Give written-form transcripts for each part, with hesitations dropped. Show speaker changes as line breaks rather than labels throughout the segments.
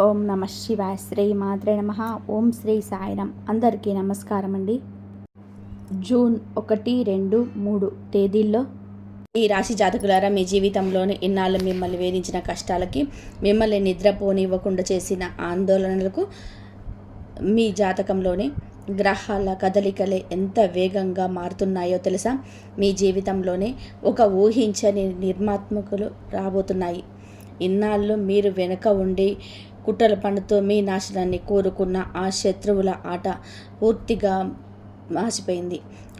ఓం నమ శివాయ. శ్రీ మాత్రే నమ. ఓం శ్రీ సాయిరాం. అందరికీ నమస్కారం అండి. జూన్ 1, 2, 3 తేదీల్లో ఈ రాశి జాతకులారా, మీ జీవితంలోని ఇన్నాళ్ళు మిమ్మల్ని వేధించిన కష్టాలకి, మిమ్మల్ని నిద్రపోనివ్వకుండా చేసిన ఆందోళనలకు మీ జాతకంలోని గ్రహాల కదలికలే ఎంత వేగంగా మారుతున్నాయో తెలుసా? మీ జీవితంలోనే ఒక ఊహించని నిర్మాత్మకులు రాబోతున్నాయి. ఇన్నాళ్ళు మీరు వెనుక ఉండి కుట్రల పన్నుతో మీ నాశనాన్ని కోరుకున్న ఆ శత్రువుల ఆట పూర్తిగా మాసిపోయింది.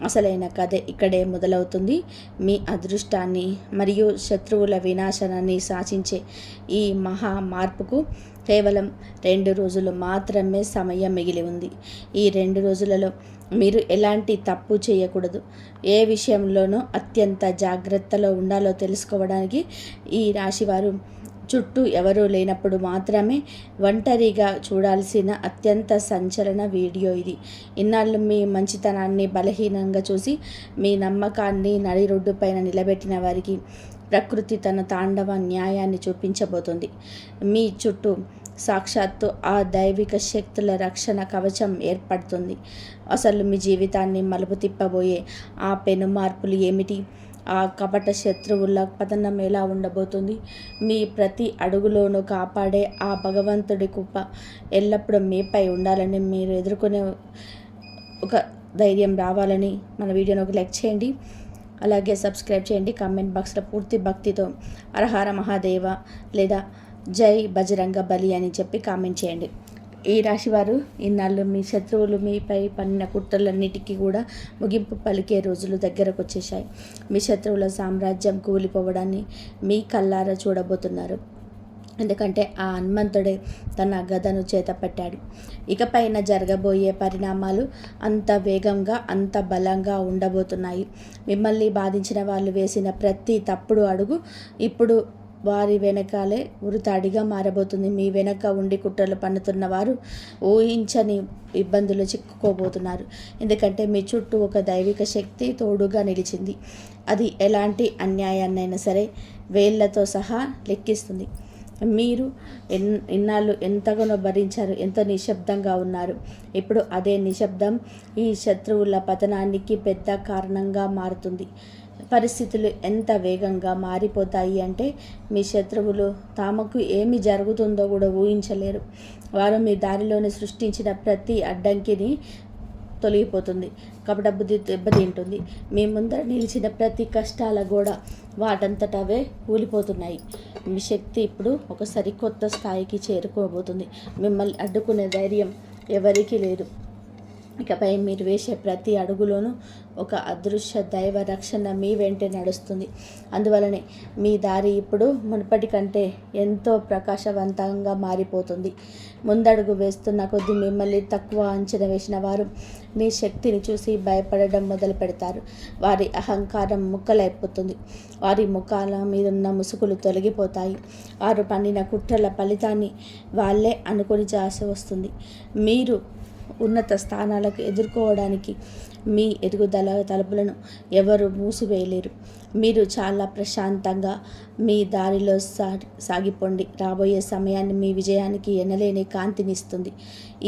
అసలైన కథ ఇక్కడే మొదలవుతుంది. మీ అదృష్టాన్ని మరియు శత్రువుల వినాశనాన్ని శాసించే ఈ మహా మార్పుకు కేవలం 2 రోజులు మాత్రమే సమయం మిగిలి ఉంది. ఈ 2 రోజులలో మీరు ఎలాంటి తప్పు చేయకూడదు, ఏ విషయంలోనూ అత్యంత జాగ్రత్తలో ఉండాలో తెలుసుకోవడానికి ఈ రాశివారు చుట్టూ ఎవరూ లేనప్పుడు మాత్రమే ఒంటరిగా చూడాల్సిన అత్యంత సంచలన వీడియో ఇది. ఇన్నాళ్ళు మీ మంచితనాన్ని బలహీనంగా చూసి మీ నమ్మకాన్ని నడిరోడ్డు పైన నిలబెట్టిన వారికి ప్రకృతి తన తాండవ న్యాయాన్ని చూపించబోతుంది. మీ చుట్టూ సాక్షాత్తు ఆ దైవిక శక్తుల రక్షణ కవచం ఏర్పడుతుంది. అసలు మీ జీవితాన్ని మలుపు తిప్పబోయే ఆ పెను మార్పులు ఏమిటి? ఆ కపట శత్రువుల పతనం ఎలా ఉండబోతుంది? మీ ప్రతి అడుగులోనూ కాపాడే ఆ భగవంతుడి కృప ఎల్లప్పుడూ మీపై ఉండాలని, మీరు ఎదుర్కొనే ఒక ధైర్యం రావాలని మన వీడియోని ఒక లైక్ చేయండి, అలాగే సబ్స్క్రైబ్ చేయండి. కామెంట్ బాక్స్లో పూర్తి భక్తితో హరహర మహాదేవ లేదా జై బజరంగ బలి అని చెప్పి కామెంట్ చేయండి. ఈ రాశివారు ఇన్నాళ్ళు మీ శత్రువులు మీపై పన్నిన కుట్రలన్నిటికీ కూడా ముగింపు పలికే రోజులు దగ్గరకు వచ్చేసాయి. మీ శత్రువుల సామ్రాజ్యం కూలిపోవడాన్ని మీ కళ్ళారా చూడబోతున్నారు. ఎందుకంటే ఆ హనుమంతుడే తన గదను చేతపట్టాడు. ఇకపైన జరగబోయే పరిణామాలు అంత వేగంగా, అంత బలంగా ఉండబోతున్నాయి. మిమ్మల్ని బాధించిన వాళ్ళు వేసిన ప్రతి తప్పుడు అడుగు ఇప్పుడు వారి వెనకాలే ఉరితాడిగా మారబోతుంది. మీ వెనక ఉండి కుట్రలు పన్నుతున్న వారు ఊహించని ఇబ్బందులు చిక్కుకోబోతున్నారు. ఎందుకంటే మీ చుట్టూ ఒక దైవిక శక్తి తోడుగా నిలిచింది. అది ఎలాంటి అన్యాయాన్నైనా సరే వేళ్లతో సహా లెక్కిస్తుంది. మీరు ఇన్నాళ్ళు ఎంతగానో భరించారు, ఎంతో నిశ్శబ్దంగా ఉన్నారు. ఇప్పుడు అదే నిశ్శబ్దం ఈ శత్రువుల పతనానికి పెద్ద కారణంగా మారుతుంది. పరిస్థితులు ఎంత వేగంగా మారిపోతాయి అంటే మీ శత్రువులు తమకు ఏమి జరుగుతుందో కూడా ఊహించలేరు. వారు మీ దారిలోనే సృష్టించిన ప్రతి అడ్డంకిని తొలగిపోతుంది. కపట బుద్ధి దెబ్బతింటుంది. మీ ముందర నిలిచిన ప్రతి కష్టాల గోడ వాటంతటవే కూలిపోతున్నాయి. మీ శక్తి ఇప్పుడు ఒక సరికొత్త స్థాయికి చేరుకోబోతుంది. మిమ్మల్ని అడ్డుకునే ధైర్యం ఎవరికీ లేదు. ఇకపై మీరు వేసే ప్రతి అడుగులోనూ ఒక అదృశ్య దైవ రక్షణ మీ వెంటే నడుస్తుంది. అందువలనే మీ దారి ఇప్పుడు మునుపటి కంటే ఎంతో ప్రకాశవంతంగా మారిపోతుంది. ముందడుగు వేస్తున్న కొద్దీ మిమ్మల్ని తక్కువ అంచనా వేసిన వారు మీ శక్తిని చూసి భయపడడం మొదలు పెడతారు. వారి అహంకారం ముక్కలైపోతుంది. వారి ముఖాల మీదున్న ముసుగులు తొలగిపోతాయి. వారు పన్నిన కుట్రల ఫలితాన్ని వాళ్ళే అనుకొని చేసి వస్తుంది. మీరు ఉన్నత స్థానాలకు ఎదుర్కోవడానికి మీ ఎదుగుదల తలుపులను ఎవరు మూసివేయలేరు. మీరు చాలా ప్రశాంతంగా మీ దారిలో సాగిపోండి. రాబోయే సమయాన్ని మీ విజయానికి ఎనలేని కాంతినిస్తుంది.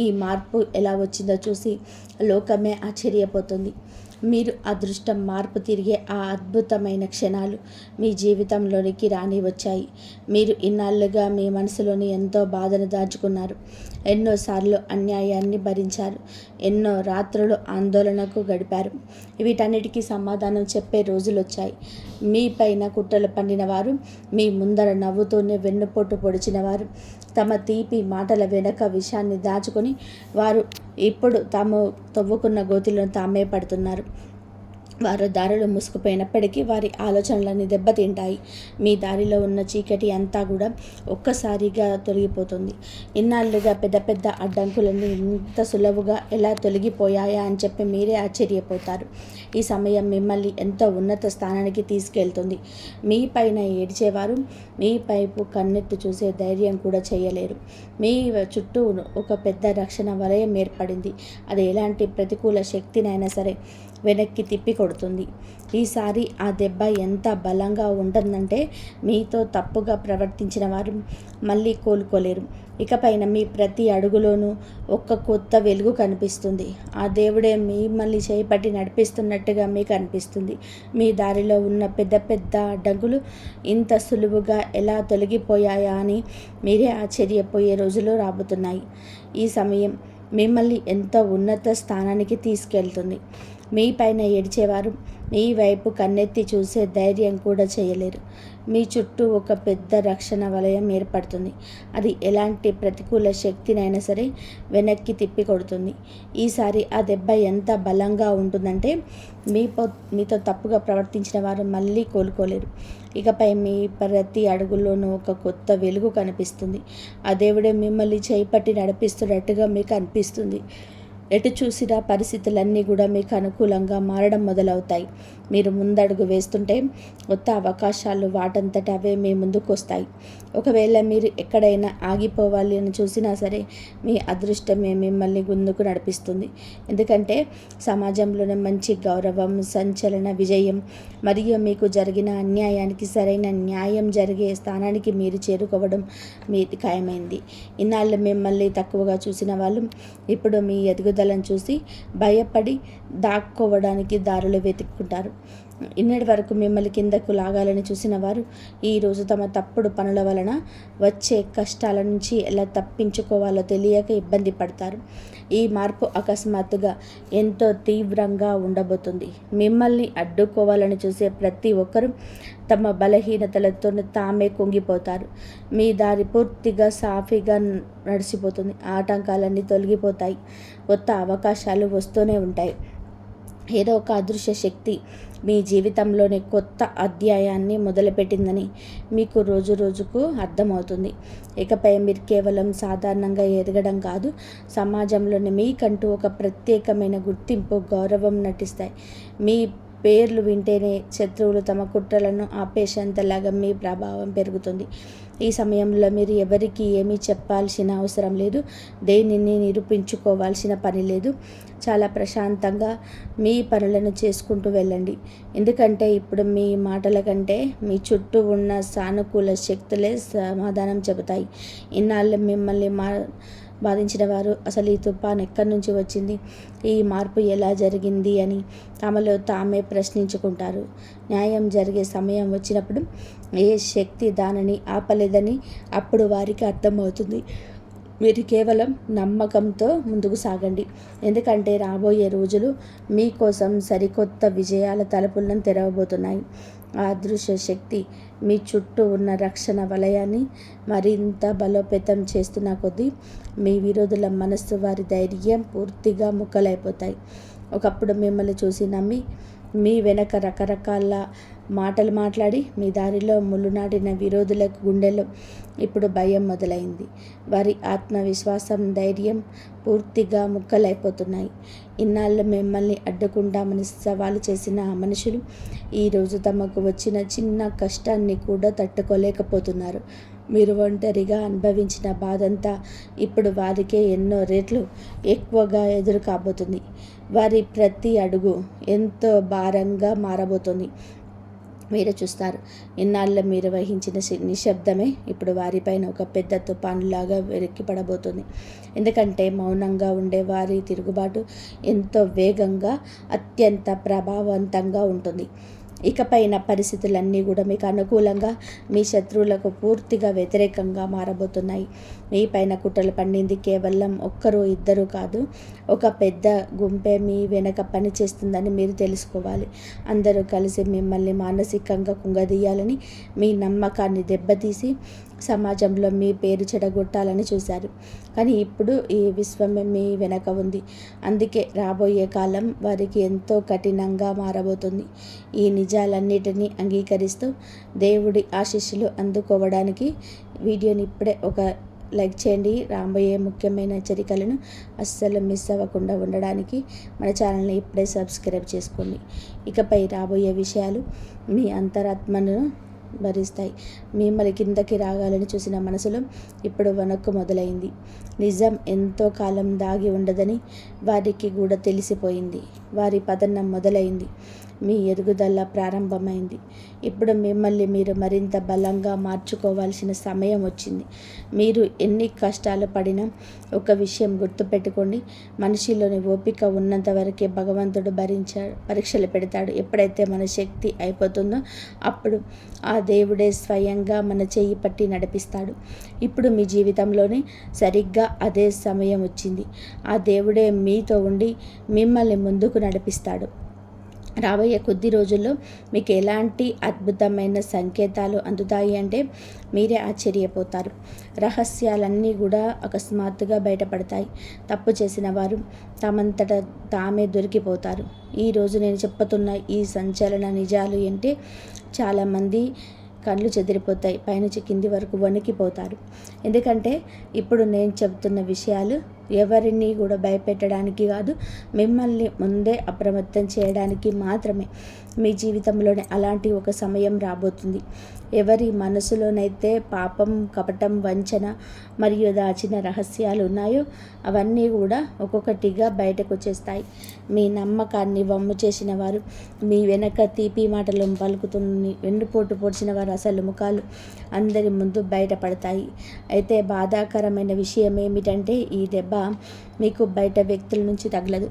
ఈ మార్పు ఎలా వచ్చిందో చూసి లోకమే ఆశ్చర్యపోతుంది. మీరు అదృష్టం మార్పు తిరిగే ఆ అద్భుతమైన క్షణాలు మీ జీవితంలోనికి రాని వచ్చాయి. మీరు ఇన్నాళ్ళుగా మీ మనసులోని ఎంతో బాధను దాచుకున్నారు. ఎన్నోసార్లు అన్యాయాన్ని భరించారు. ఎన్నో రాత్రులు ఆందోళనకు గడిపారు. వీటన్నిటికీ సమాధానం చెప్పే రోజులు వచ్చాయి. మీ పైన కుట్రలు పన్నిన వారు, మీ ముందర నవ్వుతూనే వెన్నుపోటు పొడిచిన వారు, తమ తీపి మాటల వెనక విషయాన్ని దాచుకొని వారు ఇప్పుడు తాము తవ్వుకున్న గోతిలో తామే పడుతున్నారు. వారి దారిలో మూసుకుపోయినప్పటికీ వారి ఆలోచనలన్నీ దెబ్బతింటాయి. మీ దారిలో ఉన్న చీకటి అంతా కూడా ఒక్కసారిగా తొలగిపోతుంది. ఇన్నాళ్ళుగా పెద్ద పెద్ద అడ్డంకులన్నీ ఇంత సులువుగా ఎలా తొలగిపోయాయా అని చెప్పి మీరే ఆశ్చర్యపోతారు. ఈ సమయం మిమ్మల్ని ఎంతో ఉన్నత స్థానానికి తీసుకెళ్తుంది. మీ పైన ఏడ్చేవారు మీ పైపు కన్నెత్తి చూసే ధైర్యం కూడా చేయలేరు. మీ చుట్టూ ఒక పెద్ద రక్షణ వలయం ఏర్పడింది. అది ఎలాంటి ప్రతికూల శక్తినైనా సరే వెనక్కి తిప్పి కొడుతుంది. ఈసారి ఆ దెబ్బ ఎంత బలంగా ఉంటుందంటే మీతో తప్పుగా ప్రవర్తించిన వారు మళ్ళీ కోలుకోలేరు. ఇకపైన మీ ప్రతి అడుగులోనూ ఒక కొత్త వెలుగు కనిపిస్తుంది. ఆ దేవుడే మిమ్మల్ని చేపట్టి నడిపిస్తున్నట్టుగా మీకు అనిపిస్తుంది. మీ దారిలో ఉన్న పెద్ద పెద్ద అడ్డంకులు ఇంత సులువుగా ఎలా తొలగిపోయాయా అని మీరే ఆశ్చర్యపోయే రోజులు రాబోతున్నాయి. ఈ సమయం మిమ్మల్ని ఎంతో ఉన్నత స్థానానికి తీసుకెళ్తుంది. మీ పైన ఏడ్చేవారు మీ వైపు కన్నెత్తి చూసే ధైర్యం కూడా చేయలేరు. మీ చుట్టూ ఒక పెద్ద రక్షణ వలయం ఏర్పడుతుంది. అది ఎలాంటి ప్రతికూల శక్తినైనా సరే వెనక్కి తిప్పి కొడుతుంది. ఈసారి ఆ దెబ్బ ఎంత బలంగా ఉంటుందంటే మీతో తప్పుగా ప్రవర్తించిన వారు మళ్ళీ కోలుకోలేరు. ఇకపై మీ ప్రతి అడుగుల్లోనూ ఒక కొత్త వెలుగు కనిపిస్తుంది. ఆ దేవుడే మిమ్మల్ని చేపట్టి నడిపిస్తున్నట్టుగా మీకు అనిపిస్తుంది. ఎటు చూసినా పరిస్థితులన్నీ కూడా మీకు అనుకూలంగా మారడం మొదలవుతాయి. మీరు ముందడుగు వేస్తుంటే కొత్త అవకాశాలు వాటంతట అవే మీ ముందుకు వస్తాయి. ఒకవేళ మీరు ఎక్కడైనా ఆగిపోవాలి అని చూసినా సరే మీ అదృష్టమే మిమ్మల్ని ముందుకు నడిపిస్తుంది. ఎందుకంటే సమాజంలోనే మంచి గౌరవం, సంచలన విజయం మరియు మీకు జరిగిన అన్యాయానికి సరైన న్యాయం జరిగే స్థానానికి మీరు చేరుకోవడం మీది ఖాయమైంది. ఇన్నాళ్ళు మిమ్మల్ని తక్కువగా చూసిన వాళ్ళు ఇప్పుడు మీ ఎదుగుదలను చూసి భయపడి దాక్కోవడానికి దారులు వెతుక్కుంటారు. ఇన్నటి వరకు మిమ్మల్ని కిందకు లాగాలని చూసిన వారు ఈరోజు తమ తప్పుడు పనుల వలన వచ్చే కష్టాల నుంచి ఎలా తప్పించుకోవాలో తెలియక ఇబ్బంది పడతారు. ఈ మార్పు అకస్మాత్తుగా ఎంతో తీవ్రంగా ఉండబోతుంది. మిమ్మల్ని అడ్డుకోవాలని చూసే ప్రతి ఒక్కరూ తమ బలహీనతలతో తామే కుంగిపోతారు. మీ దారి పూర్తిగా సాఫీగా నడిచిపోతుంది. ఆటంకాలన్నీ తొలగిపోతాయి. కొత్త అవకాశాలు వస్తూనే ఉంటాయి. ఏదో ఒక అదృశ్య శక్తి మీ జీవితంలోని కొత్త అధ్యాయాన్ని మొదలుపెట్టిందని మీకు రోజు రోజుకు అర్థమవుతుంది. ఇకపై మీరు కేవలం సాధారణంగా ఎదగడం కాదు, సమాజంలోని మీకంటూ ఒక ప్రత్యేకమైన గుర్తింపు, గౌరవం నటిస్తాయి. మీ పేర్లు వింటేనే శత్రువులు తమ కుట్రలను ఆపేసేంతలాగా మీ ప్రభావం పెరుగుతుంది. ఈ సమయంలో మీరు ఎవరికి ఏమీ చెప్పాల్సిన అవసరం లేదు. దేనిని నిరూపించుకోవాల్సిన పని లేదు. చాలా ప్రశాంతంగా మీ పనులను చేసుకుంటూ వెళ్ళండి. ఎందుకంటే ఇప్పుడు మీ మాటల కంటే మీ చుట్టూ ఉన్న సానుకూల శక్తులే సమాధానం చెబుతాయి. ఇన్నాళ్ళు మిమ్మల్ని బాధించిన వారు అసలు ఈ తుఫాను ఎక్కడి నుంచి వచ్చింది, ఈ మార్పు ఎలా జరిగింది అని తమలో తామే ప్రశ్నించుకుంటారు. న్యాయం జరిగే సమయం వచ్చినప్పుడు ఏ శక్తి దానిని ఆపలేదని అప్పుడు వారికి అర్థమవుతుంది. మీరు కేవలం నమ్మకంతో ముందుకు సాగండి. ఎందుకంటే రాబోయే రోజులు మీకోసం సరికొత్త విజయాల తలుపులను తెరవబోతున్నాయి. ఆ అదృశ్య శక్తి మీ చుట్టూ ఉన్న రక్షణ వలయాన్ని మరింత బలోపేతం చేస్తున్న కొద్దీ మీ విరోధుల మనస్సు, వారి ధైర్యం పూర్తిగా ముక్కలైపోతాయి. ఒకప్పుడు మిమ్మల్ని చూసి నమ్మి మీ వెనక రకరకాల మాటలు మాట్లాడి మీ దారిలో ముళ్ళు నాటిన విరోధులకు గుండెల్లో ఇప్పుడు భయం మొదలైంది. వారి ఆత్మవిశ్వాసం, ధైర్యం పూర్తిగా ముక్కలైపోతున్నాయి. ఇన్నాళ్ళు మిమ్మల్ని అడ్డుకుంటామని సవాలు చేసిన ఆ మనుషులు ఈరోజు తమకు వచ్చిన చిన్న కష్టాన్ని కూడా తట్టుకోలేకపోతున్నారు. మీరు ఒంటరిగా అనుభవించిన బాధంతా ఇప్పుడు వారికే ఎన్నో రెట్లు ఎక్కువగా ఎదురు కాబోతుంది. వారి ప్రతి అడుగు ఎంతో భారంగా మారబోతుంది. మీరు చూస్తారు, ఇన్నాళ్ళు మీరు వహించిన నిశ్శబ్దమే ఇప్పుడు వారిపైన ఒక పెద్ద తుఫానులాగా వెనక్కిపడబోతుంది. ఎందుకంటే మౌనంగా ఉండే వారి తిరుగుబాటు ఎంతో వేగంగా, అత్యంత ప్రభావవంతంగా ఉంటుంది. ఇకపైన పరిస్థితులన్నీ కూడా మీకు అనుకూలంగా, మీ శత్రువులకు పూర్తిగా వ్యతిరేకంగా మారబోతున్నాయి. మీ పైన కుట్రలు పండింది కేవలం ఒక్కరు ఇద్దరు కాదు, ఒక పెద్ద గుంపే మీ వెనక పని చేస్తుందని మీరు తెలుసుకోవాలి. అందరూ కలిసి మిమ్మల్ని మానసికంగా కుంగదీయాలని, మీ నమ్మకాన్ని దెబ్బతీసి సమాజంలో మీ పేరు చెడగొట్టాలని చూశారు. కానీ ఇప్పుడు ఈ విశ్వమే మీ వెనక ఉంది. అందుకే రాబోయే కాలం వారికి ఎంతో కఠినంగా మారబోతుంది. ఈ నిజాలన్నిటినీ అంగీకరిస్తూ దేవుడి ఆశీస్సులు అందుకోవడానికి వీడియోని ఇప్పుడే ఒక లైక్ చేయండి. రాబోయే ముఖ్యమైన హెచ్చరికలను అస్సలు మిస్ అవ్వకుండా ఉండడానికి మన ఛానల్ని ఇప్పుడే సబ్స్క్రైబ్ చేసుకోండి. ఇకపై రాబోయే విషయాలు మీ అంతరాత్మను భరిస్తాయి. మిమ్మల్ని కిందకి రాగాలని చూసిన మనసులో ఇప్పుడు వణుకు మొదలైంది. నిజం ఎంతో కాలం దాగి ఉండదని వారికి కూడా తెలిసిపోయింది. వారి పతనం మొదలైంది. మీ ఎదుగుదల ప్రారంభమైంది. ఇప్పుడు మిమ్మల్ని మీరు మరింత బలంగా మార్చుకోవాల్సిన సమయం వచ్చింది. మీరు ఎన్ని కష్టాలు పడినా ఒక విషయం గుర్తుపెట్టుకోండి, మనిషిలోని ఓపిక ఉన్నంత వరకే భగవంతుడు పరీక్షలు పెడతాడు. ఎప్పుడైతే మన శక్తి అయిపోతుందో అప్పుడు ఆ దేవుడే స్వయంగా మన చెయ్యి పట్టి నడిపిస్తాడు. ఇప్పుడు మీ జీవితంలోనే సరిగ్గా అదే సమయం వచ్చింది. ఆ దేవుడే మీతో ఉండి మిమ్మల్ని ముందుకు నడిపిస్తాడు. రాబోయే కొద్ది రోజుల్లో మీకు ఎలాంటి అద్భుతమైన సంకేతాలు అందుతాయి అంటే మీరే ఆశ్చర్యపోతారు. రహస్యాలన్నీ కూడా అకస్మాత్తుగా బయటపడతాయి. తప్పు చేసిన వారు తమంతట తామే దొరికిపోతారు. ఈరోజు నేను చెప్పుతున్న ఈ సంచలన నిజాలు అంటే చాలామంది కళ్ళు చెదిరిపోతాయి, పైనుంచి కింది వరకు వణికిపోతారు. ఎందుకంటే ఇప్పుడు నేను చెబుతున్న విషయాలు ఎవరిని కూడా భయపెట్టడానికి కాదు, మిమ్మల్ని ముందే అప్రమత్తం చేయడానికి మాత్రమే. మీ జీవితంలోనే అలాంటి ఒక సమయం రాబోతుంది. ఎవరి మనసులోనైతే పాపం, కపటం, వంచన మరియు దాచిన రహస్యాలు ఉన్నాయో అవన్నీ కూడా ఒక్కొక్కటిగా బయటకు వచ్చేస్తాయి. మీ నమ్మకాన్ని వమ్ము చేసిన వారు, మీ వెనక తీపి మాటలు పలుకుతున్న వెన్నుపోటు పొడిచిన వారు అసలు ముఖాలు అందరి ముందు బయటపడతాయి. అయితే బాధాకరమైన విషయం ఏమిటంటే ఈ దెబ్బ మీకు బయట వ్యక్తుల నుంచి తగలదు.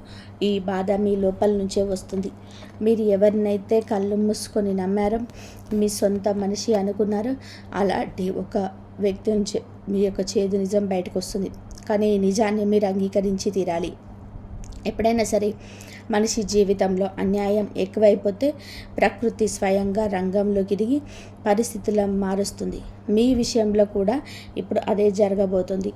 ఈ బాధ మీ లోపల నుంచే వస్తుంది. మీరు ఎవరినైతే కళ్ళు మూసుకొని నమ్మారో, మీ సొంత మనిషి అనుకున్నారో అలాంటి ఒక వ్యక్తి నుంచి మీ యొక్క చేదు నిజం బయటకు వస్తుంది. కానీ ఈ నిజాన్ని మీరు అంగీకరించి తీరాలి. ఎప్పుడైనా సరే మనిషి జీవితంలో అన్యాయం ఎక్కువైపోతే ప్రకృతి స్వయంగా రంగంలోకి దిగి పరిస్థితులను మారుస్తుంది. మీ విషయంలో కూడా ఇప్పుడు అదే జరగబోతుంది.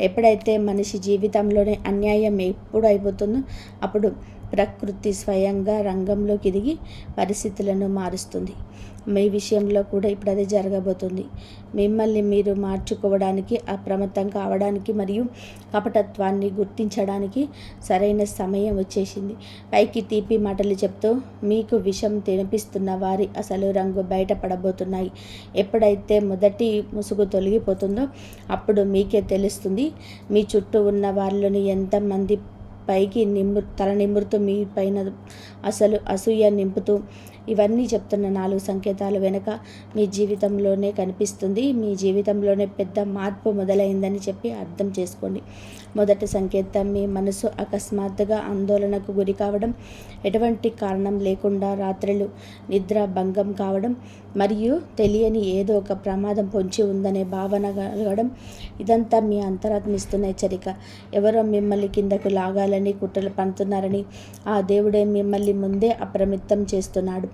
ఎప్పుడైతే మనిషి జీవితంలోనే అన్యాయం ఎప్పుడు అయిపోతుందో అప్పుడు ప్రకృతి స్వయంగా రంగంలోకి దిగి పరిస్థితులను మారుస్తుంది. మీ విషయంలో కూడా ఇప్పుడు అదే జరగబోతుంది. మిమ్మల్ని మీరు మార్చుకోవడానికి, అప్రమత్తం కావడానికి మరియు కపటత్వాన్ని గుర్తించడానికి సరైన సమయం వచ్చేసింది. పైకి తీపి మాటలు చెప్తూ మీకు విషం తినిపిస్తున్న వారి అసలు రంగు బయటపడబోతున్నాయి. ఎప్పుడైతే మొదటి ముసుగు తొలగిపోతుందో అప్పుడు మీకే తెలుస్తుంది మీ చుట్టూ ఉన్న వారిలోని ఎంతమంది పైకి తల నిమురుతూ మీ పైన అసలు అసూయ నింపుతూ ఇవన్నీ చెప్తున్న 4 సంకేతాలు వెనుక మీ జీవితంలోనే కనిపిస్తుంది. మీ జీవితంలోనే పెద్ద మార్పు మొదలైందని చెప్పి అర్థం చేసుకోండి. మొదటి సంకేతం, మీ మనసు అకస్మాత్తుగా ఆందోళనకు గురి కావడం, ఎటువంటి కారణం లేకుండా రాత్రులు నిద్ర భంగం కావడం మరియు తెలియని ఏదో ఒక ప్రమాదం పొంచి ఉందనే భావన కలగడం. ఇదంతా మీ అంతరాత్మ ఇస్తున్న హెచ్చరిక. ఎవరో మిమ్మల్ని కిందకు లాగాలని కుట్రలు పన్నుతున్నారని ఆ దేవుడే మిమ్మల్ని ముందే అప్రమత్తం చేస్తున్నాడు.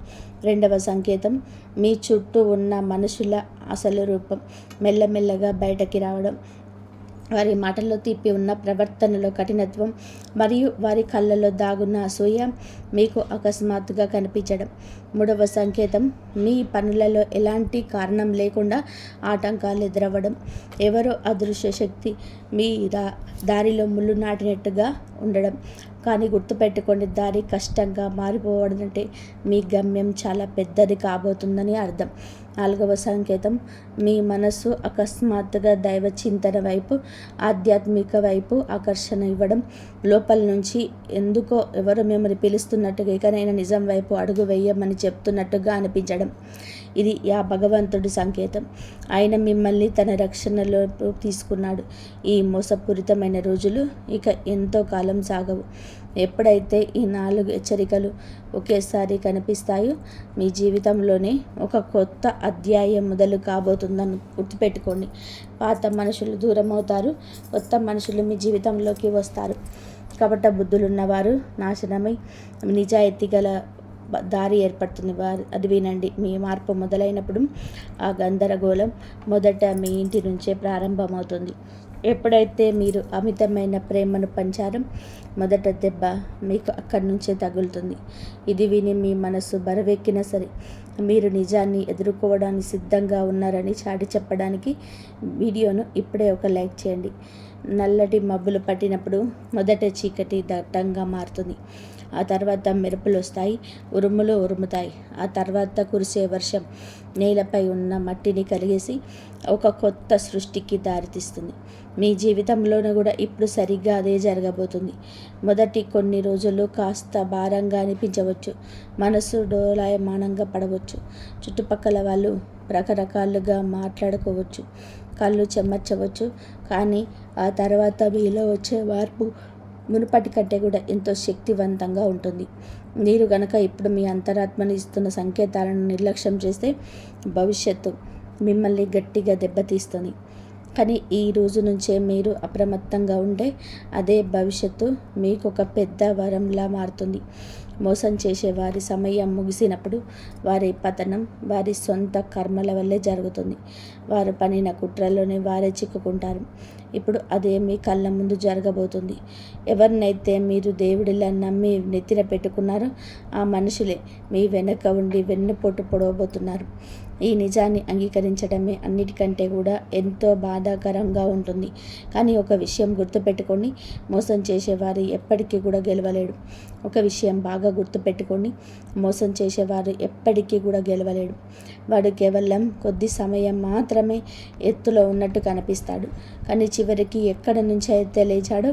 రెండవ సంకేతం, మీ చుట్టూ ఉన్న మనుషుల అసలు రూపం మెల్లమెల్లగా బయటకి రావడం. వారి మాటల్లో తీపి ఉన్న ప్రవర్తనలో కఠినత్వం మరియు వారి కళ్ళలో దాగున్న అసూయ మీకు అకస్మాత్తుగా కనిపించడం. మూడవ సంకేతం, మీ పనులలో ఎలాంటి కారణం లేకుండా ఆటంకాలు ఎదురవ్వడం. ఎవరో అదృశ్య శక్తి మీ దారిలో ముళ్ళు నాటినట్టుగా ఉండడం. కానీ గుర్తుపెట్టుకోండి, దారి కష్టంగా మారిపోవడంటే మీ గమ్యం చాలా పెద్దది కాబోతుందని అర్థం. నాలుగవ సంకేతం, మీ మనసు అకస్మాత్తుగా దైవ చింతన వైపు, ఆధ్యాత్మిక వైపు ఆకర్షణ ఇవ్వడం. లోపల నుంచి ఎందుకో ఎవరు మిమ్మల్ని పిలుస్తున్నట్టుగా, ఇకనైనా నిజం వైపు అడుగు వేయమని చెప్తున్నట్టుగా అనిపించడం. ఇది ఆ భగవంతుడి సంకేతం. ఆయన మిమ్మల్ని తన రక్షణలో తీసుకున్నాడు. ఈ మోసపూరితమైన రోజులు ఇక ఎంతో కాలం సాగవు. ఎప్పుడైతే ఈ 4 హెచ్చరికలు ఒకేసారి కనిపిస్తాయో మీ జీవితంలోనే ఒక కొత్త అధ్యాయం మొదలు కాబోతుందని గుర్తుపెట్టుకోండి. పాత మనుషులు దూరం అవుతారు, కొత్త మనుషులు మీ జీవితంలోకి వస్తారు. కపట బుద్ధులున్నవారు నాశనమై నిజాయితీ గల దారి ఏర్పడుతుంది. అది వినండి. మీ మార్పు మొదలైనప్పుడు ఆ గందరగోళం మొదట మీ ఇంటి నుంచే ప్రారంభమవుతుంది. ఎప్పుడైతే మీరు అమితమైన ప్రేమను పంచారో మొదట దెబ్బ మీకు అక్కడి నుంచే తగులుతుంది. ఇది విని మీ మనసు బరువెక్కినా సరే మీరు నిజాన్ని ఎదుర్కోవడానికి సిద్ధంగా ఉన్నారని చాటి చెప్పడానికి వీడియోను ఇప్పుడే ఒక లైక్ చేయండి. నల్లటి మబ్బులు పట్టినప్పుడు మొదట చీకటి దట్టంగా మారుతుంది. ఆ తర్వాత మెరుపులు వస్తాయి, ఉరుములు ఉరుముతాయి. ఆ తర్వాత కురిసే వర్షం నేలపై ఉన్న మట్టిని కలిగేసి ఒక కొత్త సృష్టికి దారితీస్తుంది. మీ జీవితంలోనూ కూడా ఇప్పుడు సరిగ్గా అదే జరగబోతుంది. మొదటి కొన్ని రోజులు కాస్త భారంగా అనిపించవచ్చు, మనసు డోలాయమానంగా పడవచ్చు, చుట్టుపక్కల వాళ్ళు రకరకాలుగా మాట్లాడుకోవచ్చు, కళ్ళు చెమర్చవచ్చు. కానీ ఆ తర్వాత మీలో వచ్చే మార్పు మునుపటి కంటే కూడా ఎంతో శక్తివంతంగా ఉంటుంది. మీరు గనక ఇప్పుడు మీ అంతరాత్మని ఇస్తున్న సంకేతాలను నిర్లక్ష్యం చేస్తే భవిష్యత్తు మిమ్మల్ని గట్టిగా దెబ్బతీస్తుంది. కానీ ఈ రోజు నుంచే మీరు అప్రమత్తంగా ఉంటే అదే భవిష్యత్తు మీకు ఒక పెద్ద వరంలా మారుతుంది. మోసం చేసే వారి సమయం ముగిసినప్పుడు వారి పతనం వారి సొంత కర్మల వల్లే జరుగుతుంది. వారు పనిన కుట్రలోనే వారే చిక్కుకుంటారు. ఇప్పుడు అదే మీ కళ్ళ ముందు జరగబోతుంది. ఎవరినైతే మీరు దేవుడిలా నమ్మి నెత్తిన పెట్టుకున్నారో ఆ మనుషులే మీ వెనక ఉండి వెన్నుపోటు పొడవబోతున్నారు. ఈ నిజాన్ని అంగీకరించడమే అన్నిటికంటే కూడా ఎంతో బాధాకరంగా ఉంటుంది. కానీ ఒక విషయం గుర్తుపెట్టుకోండి, మోసం చేసేవారు ఎప్పటికీ కూడా గెలవలేడు. ఒక విషయం బాగా గుర్తుపెట్టుకోండి, మోసం చేసేవారు ఎప్పటికీ కూడా గెలవలేడు. వాడు కేవలం కొద్ది సమయం మాత్రమే ఎత్తులో ఉన్నట్టు కనిపిస్తాడు, కానీ చివరికి ఎక్కడ నుంచి అయితే లేచాడో